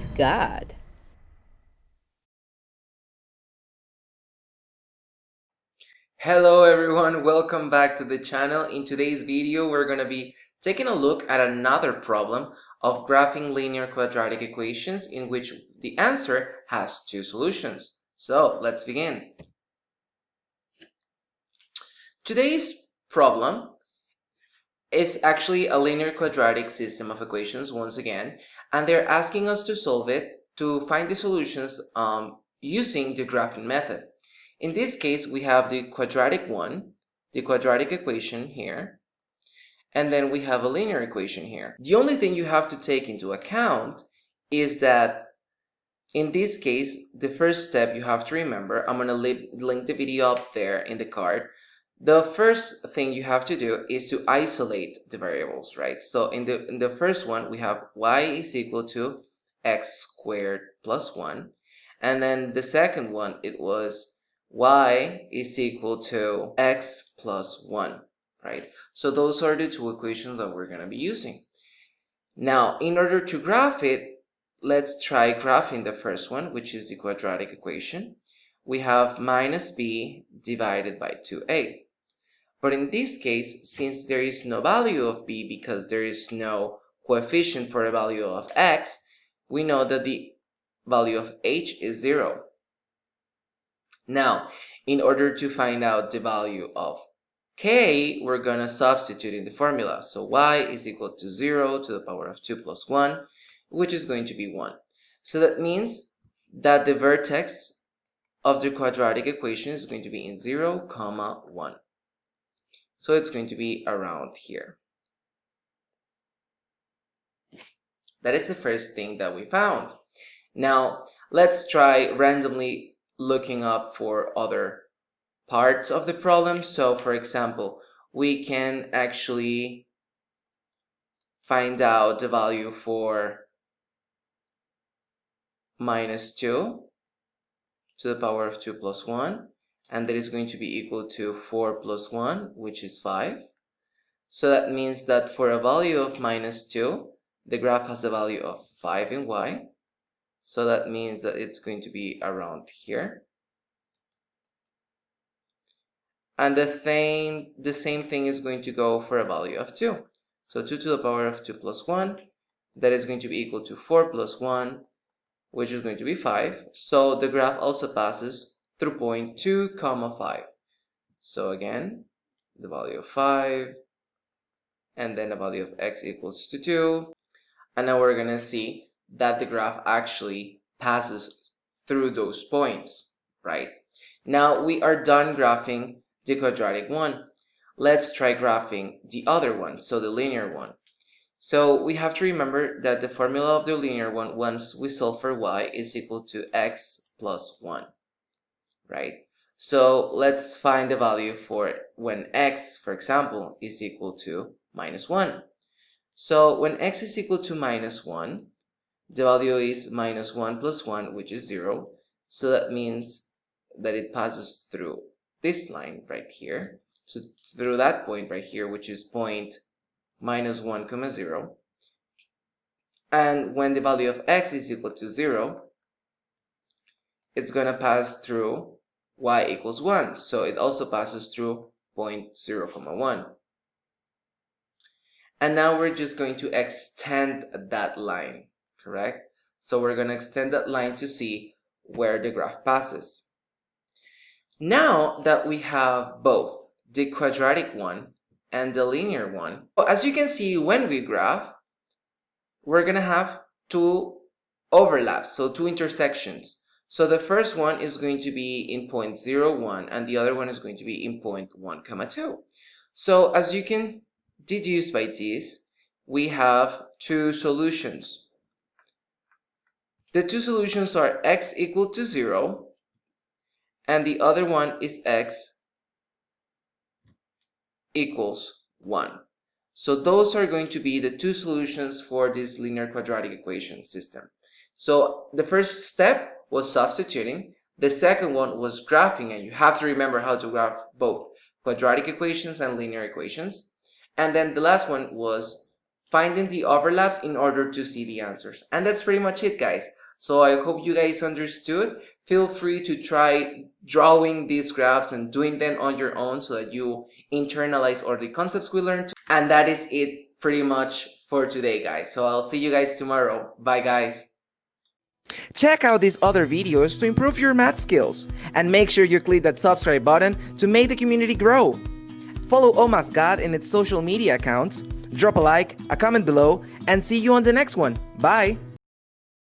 Math Gad. Hello everyone, welcome back to the channel. In today's video, we're going to be taking a look at another problem of graphing linear quadratic equations in which the answer has two solutions. So let's begin. Today's problem is actually a linear quadratic system of equations once again, and they're asking us to solve it to find the solutions using the graphing method. In this case, we have the quadratic one, the quadratic equation here, and then we have a linear equation here. The only thing you have to take into account is that in this case, the first step you have to remember, I'm going to link the video up there in the card. The first thing you have to do is to isolate the variables, right? So in the first one, we have y is equal to x squared plus 1. And then the second one, it was y is equal to x plus 1, right? So those are the two equations that we're going to be using. Now, in order to graph it, let's try graphing the first one, which is the quadratic equation. We have minus b divided by 2a. But in this case, since there is no value of b because there is no coefficient for a value of x, we know that the value of h is 0. Now, in order to find out the value of k, we're going to substitute in the formula. So y is equal to 0 to the power of 2 plus 1, which is going to be 1. So that means that the vertex of the quadratic equation is going to be in 0, 1. So it's going to be around here. That is the first thing that we found. Now, let's try randomly looking up for other parts of the problem. So, for example, we can actually find out the value for minus 2 to the power of 2 plus 1, and that is going to be equal to 4 plus 1, which is 5. So that means that for a value of minus 2, the graph has a value of 5 in y. So that means that it's going to be around here. And the same thing is going to go for a value of 2. So 2 to the power of 2 plus 1, that is going to be equal to 4 plus 1, which is going to be 5. So the graph also passes through point 2, 5. So again, the value of 5, and then the value of x equals to 2. And now we're going to see that the graph actually passes through those points, right? Now we are done graphing the quadratic one. Let's try graphing the other one, so the linear one. So we have to remember that the formula of the linear one, once we solve for y, is equal to x plus 1, right? So let's find the value for when x, for example, is equal to minus 1. So when x is equal to minus 1, the value is minus 1 plus 1, which is 0. So that means that it passes through this line right here. So through that point right here, which is point minus 1 comma 0. And when the value of x is equal to 0, it's going to pass through y equals 1. So it also passes through point 0 comma 1. And now we're just going to extend that line, correct? So we're going to extend that line to see where the graph passes. Now that we have both the quadratic one and the linear one, as you can see, when we graph, we're going to have two overlaps, so two intersections. So the first one is going to be in point 0, 1, and the other one is going to be in point 1, 2. So as you can deduce by this, we have two solutions. The two solutions are x equal to 0, and the other one is x equals 1. So those are going to be the two solutions for this linear quadratic equation system. So the first step was substituting. The second one was graphing, and you have to remember how to graph both quadratic equations and linear equations. And then the last one was finding the overlaps in order to see the answers. And that's pretty much it, guys. So I hope you guys understood. Feel free to try drawing these graphs and doing them on your own so that you internalize all the concepts we learned. And that is it pretty much for today, guys. So I'll see you guys tomorrow. Bye, guys. Check out these other videos to improve your math skills, and make sure you click that subscribe button to make the community grow. Follow ohmathgad in its social media accounts, drop a like, a comment below, and see you on the next one. Bye!